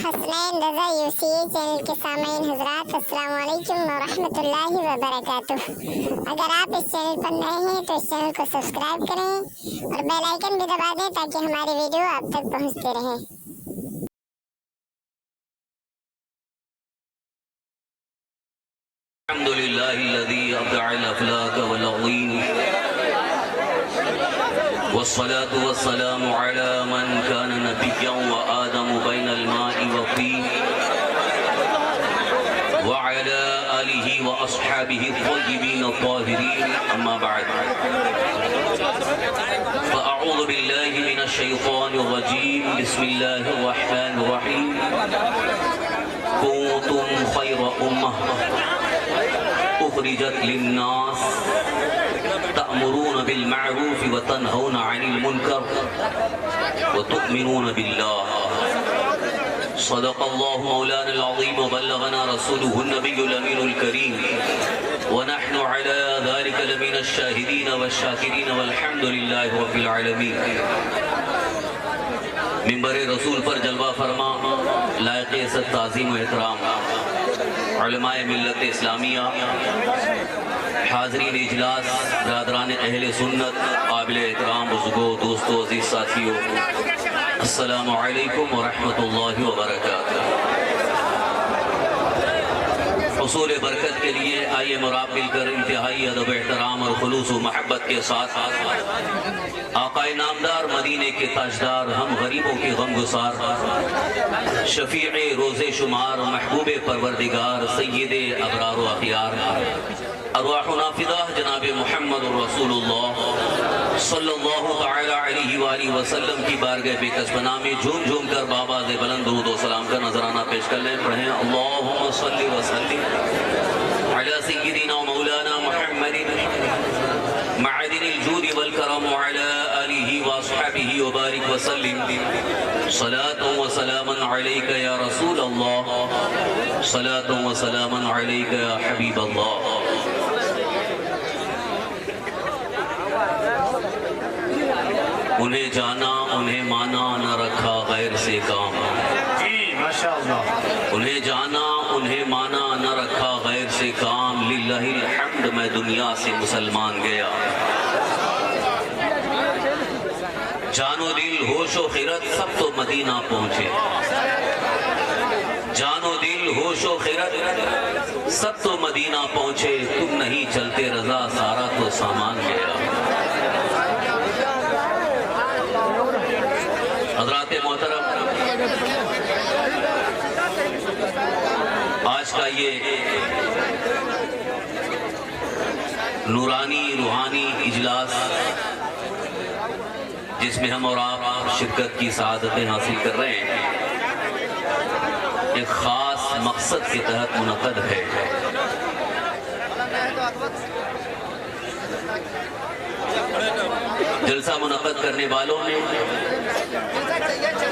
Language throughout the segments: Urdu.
حسنین رضا یوسی چینل کے سامعین حضرات، السلام علیکم ورحمۃ اللہ وبرکاتہ۔ اگر آپ اس چینل پر نئے ہیں تو اس چینل کو سبسکرائب کریں اور بیل آئیکن بھی دبا دیں تاکہ ہماری ویڈیو آپ تک پہنچتے رہیں۔ الحمد لله الذي أبدع الأفلاك والعظيم، والصلاة والسلام على من كان نبيا وآدم بين الماء والطين، وعلى آله وأصحابه الطيبين الطاهرين، أما بعد فأعوذ بالله من الشيطان الرجيم، بسم الله الرحمن الرحيم. كنتم خير أمة أخرجت للناس تأمرون بالمعروف وتنهون عن المنكر وتؤمنون بالله. صدق الله مولانا العظيم وبلغنا رسوله النبي الأمين الكريم، ونحن على ذلك لمن الشاهدين والشاكرين والحمد لله رب العالمين. منبر رسول پر جلوہ فرما لائق عزت تعظیم و احترام علماء ملت اسلامیہ، حاضرین اجلاس، برادران اہل سنت، قابل احترام بزرگوں، دوستوں، عزیز ساتھیوں، السلام علیکم ورحمۃ اللہ وبرکاتہ۔ حصول برکت کے لیے آئیے مراب مل کر انتہائی ادب احترام اور خلوص و محبت کے ساتھ آقا نامدار، مدینے کے تاجدار، ہم غریبوں کے غم گسار، شفیع روز شمار، محبوب پروردگار، سید ابرار و اخیار، ارواحنا فداہ جناب محمد رسول اللہ صلی اللہ تعالی علیہ وآلہ وسلم کی بارگاہ بے کسبنا میں جھوم جھوم کر بآواز بلند درود و سلام کا نذرانہ پیش کر لیں۔ پڑھیں اللہم صلی وسلم علی سیدنا مولانا محمد معدن الجود والکرم وعلی آلہ واصحابہ وبارک وسلم، صلاة و سلاما علیک یا رسول اللہ، صلاة و سلاما علیک یا حبیب اللہ۔ انہیں جانا انہیں مانا نہ رکھا غیر سے کام، انہیں جانا انہیں مانا نہ رکھا غیر سے کام، للہ الحمد میں دنیا سے مسلمان گیا۔ جان و دل ہوش و خیرت سب تو مدینہ پہنچے، جان و دل ہوش و خیرت سب تو مدینہ پہنچے، تم نہیں چلتے رضا سارا تو سامان گیا۔ حضرات محترم، آج کا یہ نورانی روحانی اجلاس جس میں ہم اور آپ شرکت کی سعادتیں حاصل کر رہے ہیں، ایک خاص مقصد کے تحت منعقد ہے۔ جلسہ منعقد کرنے والوں نے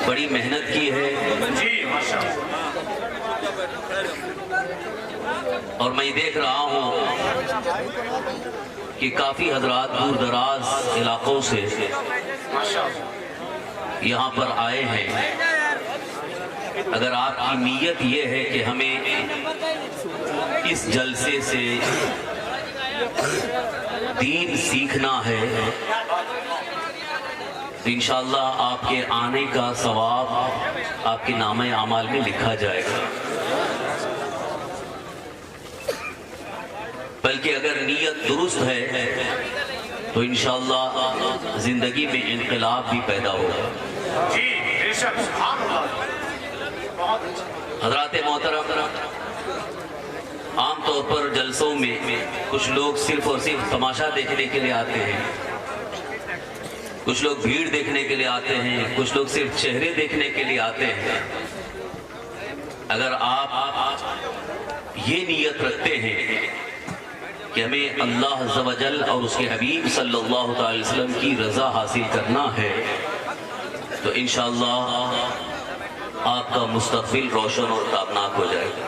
بڑی محنت کی ہے، اور میں دیکھ رہا ہوں کہ کافی حضرات دور دراز علاقوں سے یہاں پر آئے ہیں۔ اگر آپ کی نیت یہ ہے کہ ہمیں اس جلسے سے دین سیکھنا ہے تو انشاءاللہ آپ کے آنے کا ثواب آپ کے نامہ اعمال میں لکھا جائے گا، بلکہ اگر نیت درست ہے تو انشاءاللہ زندگی میں انقلاب بھی پیدا ہوگا۔ حضرات محترم، عام طور پر جلسوں میں کچھ لوگ صرف اور صرف تماشا دیکھنے کے لیے آتے ہیں، کچھ لوگ بھیڑ دیکھنے کے لیے آتے ہیں، کچھ لوگ صرف چہرے دیکھنے کے لیے آتے ہیں۔ اگر آپ یہ نیت رکھتے ہیں کہ ہمیں اللہ عز و جل اور اس کے حبیب صلی اللہ علیہ وسلم کی رضا حاصل کرنا ہے تو انشاءاللہ آپ کا مستقبل روشن اور تابناک ہو جائے گا۔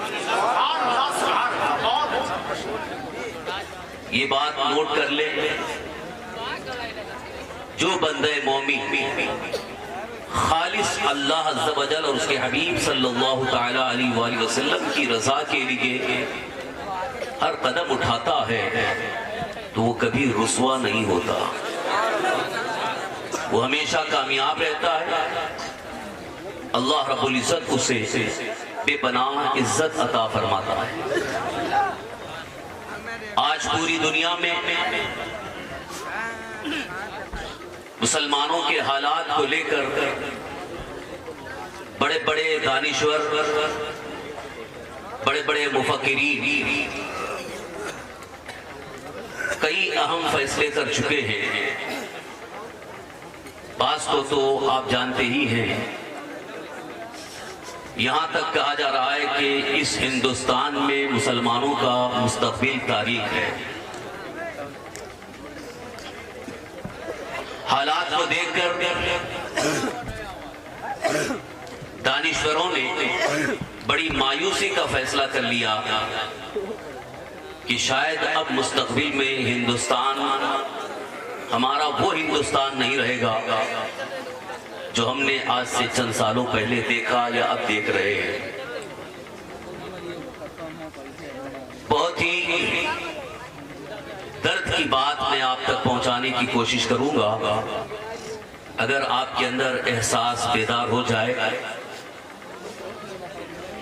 یہ بات نوٹ کر لیں، جو بندہ مومن خالص اللہ عز و جل اور اس کے حبیب صلی اللہ تعالی علیہ وآلہ وسلم کی رضا کے لیے ہر قدم اٹھاتا ہے تو وہ کبھی رسوا نہیں ہوتا، وہ ہمیشہ کامیاب رہتا ہے۔ اللہ رب العزت اسے بے پناہ عزت عطا فرماتا ہے۔ آج پوری دنیا میں مسلمانوں کے حالات کو لے کر بڑے بڑے دانشور، بڑے بڑے مفکرین کئی اہم فیصلے کر چکے ہیں۔ بعض کو تو آپ جانتے ہی ہیں، یہاں تک کہا جا رہا ہے کہ اس ہندوستان میں مسلمانوں کا مستقبل تاریخ ہے۔ حالات کو دیکھ کر دانشوروں نے بڑی مایوسی کا فیصلہ کر لیا کہ شاید اب مستقبل میں ہندوستان ہمارا وہ ہندوستان نہیں رہے گا جو ہم نے آج سے چند سالوں پہلے دیکھا یا اب دیکھ رہے ہیں۔ بہت ہی درد کی بات میں آپ تک پہنچانے کی کوشش کروں گا۔ اگر آپ کے اندر احساس بیدار ہو جائے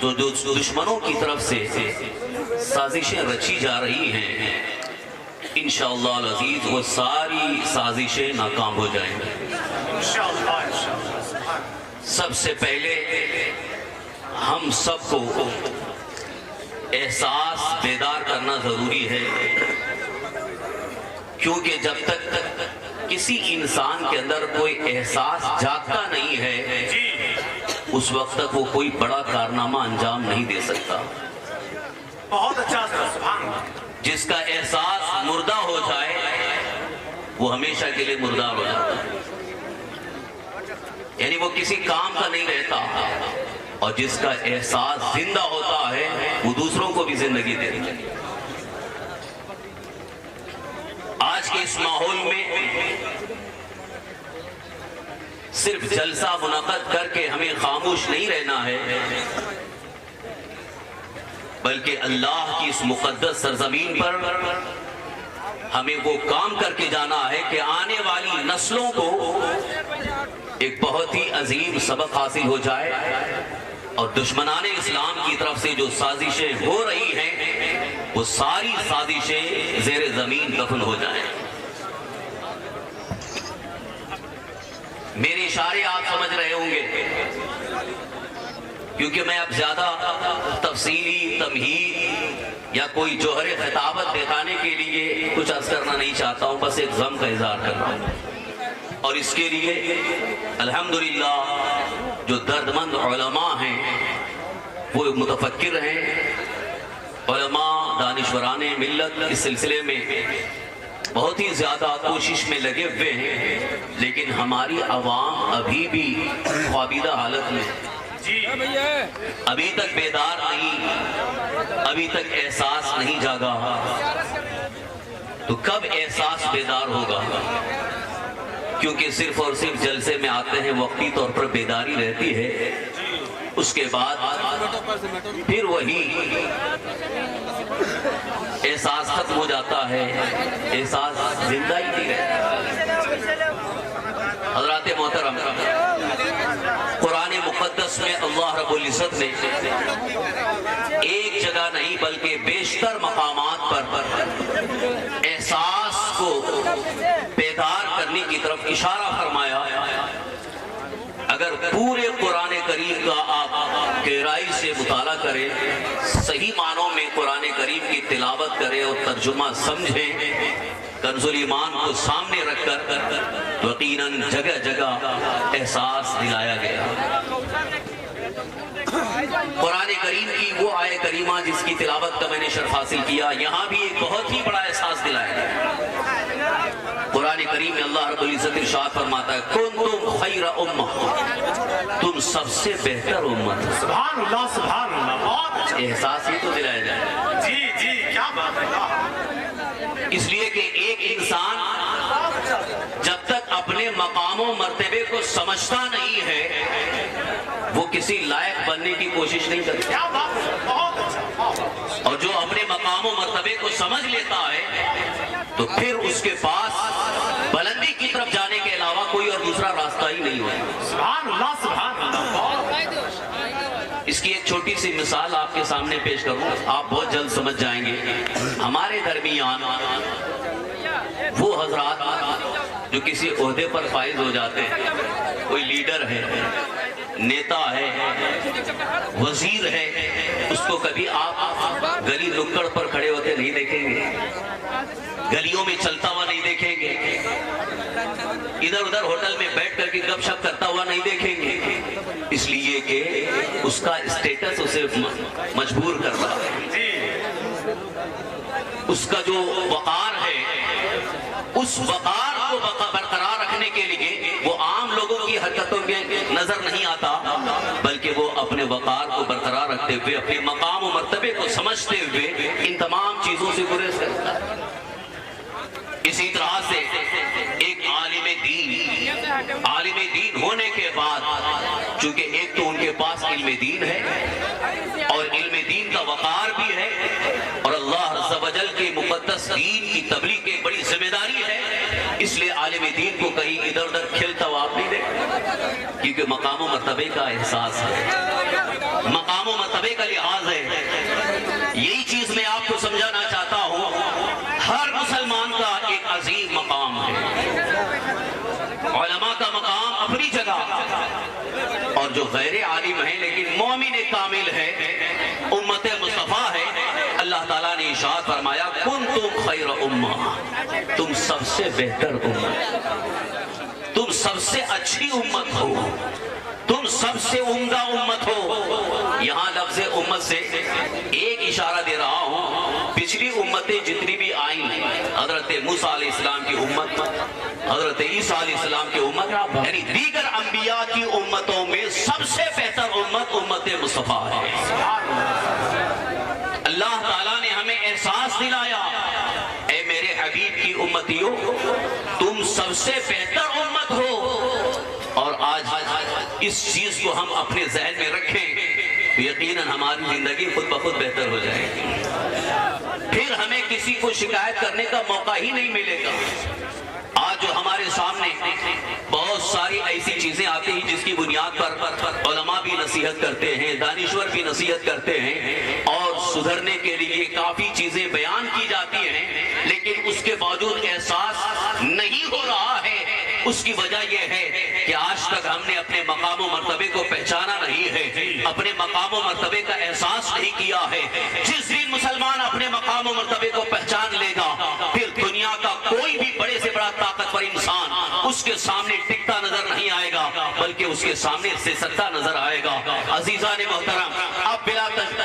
تو جو دشمنوں کی طرف سے سازشیں رچی جا رہی ہیں، انشاءاللہ العزیز وہ ساری سازشیں ناکام ہو جائیں گی۔ سب سے پہلے ہم سب کو احساس بیدار کرنا ضروری ہے، کیونکہ جب تک کسی انسان کے اندر کوئی احساس جاگتا نہیں ہے اس وقت تک وہ کوئی بڑا کارنامہ انجام نہیں دے سکتا۔ بہت اچھا سبحان اللہ۔ جس کا احساس مردہ ہو جائے وہ ہمیشہ کے لیے مردار ہو جاتا ہے، یعنی وہ کسی کام کا نہیں رہتا، اور جس کا احساس زندہ ہوتا ہے وہ دوسروں کو بھی زندگی دیتا ہے۔ آج کے اس ماحول میں صرف جلسہ منعقد کر کے ہمیں خاموش نہیں رہنا ہے، بلکہ اللہ کی اس مقدس سرزمین پر ہمیں وہ کام کر کے جانا ہے کہ آنے والی نسلوں کو ایک بہت ہی عظیم سبق حاصل ہو جائے، اور دشمنان اسلام کی طرف سے جو سازشیں ہو رہی ہیں وہ ساری سازشیں زیر زمین دفن ہو جائیں۔ میرے اشارے آپ سمجھ رہے ہوں گے، کیونکہ میں اب زیادہ تفصیلی تمہید یا کوئی جوہر خطابت دکھانے کے لیے کچھ عرض کرنا نہیں چاہتا ہوں، بس ایک غم کا اظہار کر رہا ہوں، اور اس کے لیے الحمدللہ جو دردمند علماء ہیں وہ متفکر ہیں، علماء دانشوران ملت اس سلسلے میں بہت ہی زیادہ کوشش میں لگے ہوئے ہیں، لیکن ہماری عوام ابھی بھی خوابیدہ حالت میں، ابھی تک بیدار نہیں، ابھی تک احساس نہیں جاگا۔ تو کب احساس بیدار ہوگا؟ کیونکہ صرف اور صرف جلسے میں آتے ہیں، وقتی طور پر بیداری رہتی ہے، اس کے بعد پھر وہی احساس ختم ہو جاتا ہے، احساس زندہ ہی نہیں رہتا۔ حضرات محترم، قرآن مقدس میں اللہ رب العزت نے ایک جگہ نہیں بلکہ بیشتر مقامات پر احساس کو بیدار کرنے کی طرف اشارہ فرمایا۔ اگر پورے قرآن کریم کا آپ گہرائی سے مطالعہ کریں، صحیح معنوں میں قرآن کریم کی تلاوت کریں اور ترجمہ سمجھیں، کنز ایمان کو سامنے رکھ کر یقیناً جگہ جگہ احساس دلایا گیا۔ قرآن کریم کی وہ آیت کریمہ جس کی تلاوت کا میں نے شرف حاصل کیا، یہاں بھی ایک بہت ہی بڑا احساس دلایا گیا۔ قرآن کریم میں اللہ رب العزت ارشاد فرماتا ہے، کنتم خیر امہ، تم سب سے بہتر امت۔ سبحان اللہ سبحان اللہ، بہت اچھا۔ احساس ہی تو دلایا جائے۔ جی جی کیا بات ہے۔ اس لیے کہ ایک انسان جب تک اپنے اپنے مقام و مرتبے کو سمجھتا نہیں ہے وہ کسی لائق بننے کی کوشش نہیں کرتا. کیا بات ہے, بہت اچھا, بہت اچھا. اور جو اپنے مقام و مرتبے کو سمجھ لیتا ہے تو پھر اس کے پاس بلندی کی طرف جانے کے علاوہ کوئی اور دوسرا راستہ ہی نہیں ہوتا. سبحان اللہ, سبحان اللہ, بہت. اس کی ایک چھوٹی سی مثال آپ کے سامنے پیش کروں, آپ بہت جلد سمجھ جائیں گے. ہمارے درمیان وہ حضرات جو کسی عہدے پر فائز ہو جاتے ہیں, کوئی لیڈر ہے, نیتا ہے, وزیر ہے, اس کو کبھی آپ گلی نکڑ پر کھڑے ہوتے نہیں دیکھیں گے, گلیوں میں چلتا ہوا نہیں دیکھیں گے, ادھر ادھر ہوٹل میں بیٹھ کر کے گپ شپ کرتا ہوا نہیں دیکھیں گے, اس لیے کہ اس کا اسٹیٹس اسے مجبور کر رہا ہے. اس کا جو وقار ہے, اس وقار کو برقرار رکھنے کے لیے وہ عام لوگوں کی حرکتوں میں نظر نہیں آتا, بلکہ وہ اپنے وقار کو برقرار رکھتے ہوئے, اپنے مقام و مرتبے کو سمجھتے ہوئے ان تمام چیزوں سے گریز کرتا ہے. اسی طرح سے ایک عالم دین ہونے کے بعد, چونکہ ایک تو ان کے پاس علم دین ہے اور علم دین کا وقار بھی ہے, اور اللہ عز و جل کے مقدس دین کی تبلیغ کی بڑی ذمہ داری ہے, اس لیے عالم دین کو کہیں ادھر ادھر کھلتا ہوا آپ نہیں دیکھتے, کیونکہ مقام و مرتبے کا احساس ہے, مقام و مرتبے کا لحاظ ہے. یہی چیز میں آپ کو سمجھانا چاہتا ہوں, ہر مسلمان کا ایک عظیم مقام ہے. علماء کا مقام اپنی جگہ, اور جو غیر عالم ہیں لیکن مومن کامل ہے, امت مصطفیٰ ہے, اللہ تعالیٰ نے ارشاد فرمایا کنتم خیر امہ, تم سب سے بہتر امت, تم سب سے اچھی امت ہو, تم سب سے عمدہ امت ہو. یہاں لفظ امت سے ایک اشارہ دے رہا ہوں, پچھلی امتیں جتنی بھی آئیں, حضرت موسیٰ علیہ السلام کی امت, حضرت عیسیٰ علیہ السلام کی امت, یعنی دیگر انبیاء کی امتوں میں سب سے بہتر امت امت مصطفیٰ ہے. اللہ تعالیٰ نے ہمیں احساس دلایا, اے میرے حبیب کی امتیوں, تم سب سے بہتر امت ہو. اور آج اس چیز کو ہم اپنے ذہن میں رکھیں تو یقیناً ہماری زندگی خود بخود بہتر ہو جائے گی, پھر ہمیں کسی کو شکایت کرنے کا موقع ہی نہیں ملے گا. آج جو ہمارے سامنے بہت ساری ایسی چیزیں آتی ہیں جس کی بنیاد پر علماء بھی نصیحت کرتے ہیں, دانشور بھی نصیحت کرتے ہیں, اور سدھرنے کے لیے کافی چیزیں بیان کی جاتی ہیں, لیکن اس کے باوجود احساس نہیں ہو رہا ہے. اس کی وجہ یہ ہے کہ آج تک ہم نے اپنے مقام و مرتبے کو پہچانا نہیں ہے, اپنے مقام و مرتبے کا احساس نہیں کیا ہے. جس دن مسلمان اپنے مقام و مرتبے کو پہچان لے گا, پھر دنیا کا کوئی بھی بڑے سے بڑا طاقتور انسان اس کے سامنے ٹکتا نظر نہیں آئے گا, بلکہ اس کے سامنے سے سکتا نظر آئے گا. عزیزان محترم, اب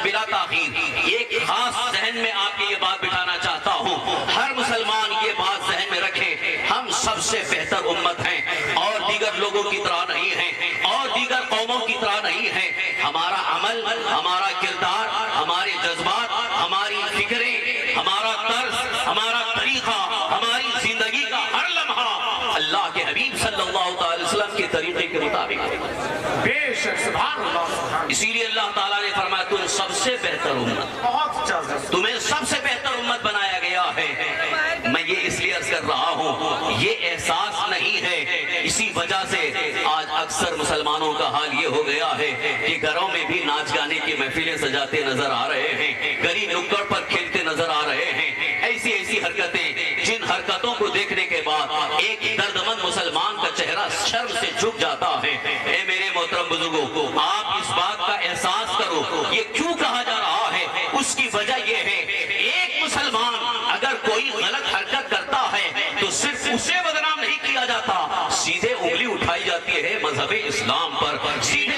بلا تاخیر ایک خاص ذہن میں آپ کی یہ بات بٹھانا چاہتا ہوں, ہر مسلمان یہ بات ذہن میں رکھے, ہم سب سے بہتر امت ہیں, اور دیگر لوگوں کی طرح نہیں ہیں, اور دیگر قوموں کی طرح نہیں ہیں. ہمارا عمل, ہمارا کردار, ہمارے جذبات, ہماری فکریں, ہمارا طرز, ہمارا طریقہ, ہماری زندگی کا ہر لمحہ اللہ کے حبیب صلی اللہ علیہ وسلم کے طریقے کے مطابق. بے شک, سبحان اللہ. اسی لیے اللہ تعالیٰ نے فرمایا تم سب سے بہتر امت, بہت اچھا, تمہیں سب سے بہتر امت بنایا گیا ہے. میں یہ اس لیے عرض کر رہا ہوں, یہ احساس نہیں ہے. اسی وجہ سے آج اکثر مسلمانوں کا حال یہ ہو گیا ہے کہ گھروں میں بھی ناچ گانے کی محفلیں سجاتے نظر آ رہے ہیں, گلی نکڑ پر کھیلتے نظر آ رہے ہیں. ایسی حرکتیں جن حرکتوں کو دیکھنے کے بعد ایک دردمند مسلمان کا چہرہ شرم سے جھک جاتا ہے. اے میرے محترم بزرگوں, آپ اس بات کا احساس کرو, یہ کیوں کہا جا رہا ہے, اس کی وجہ یہ ہے, ایک مسلمان اگر کوئی غلط حرکت کرتا ہے تو صرف اسے بدنام نہیں کیا جاتا, سیدھے انگلی اٹھائی جاتی ہے مذہب اسلام پر, سیدھے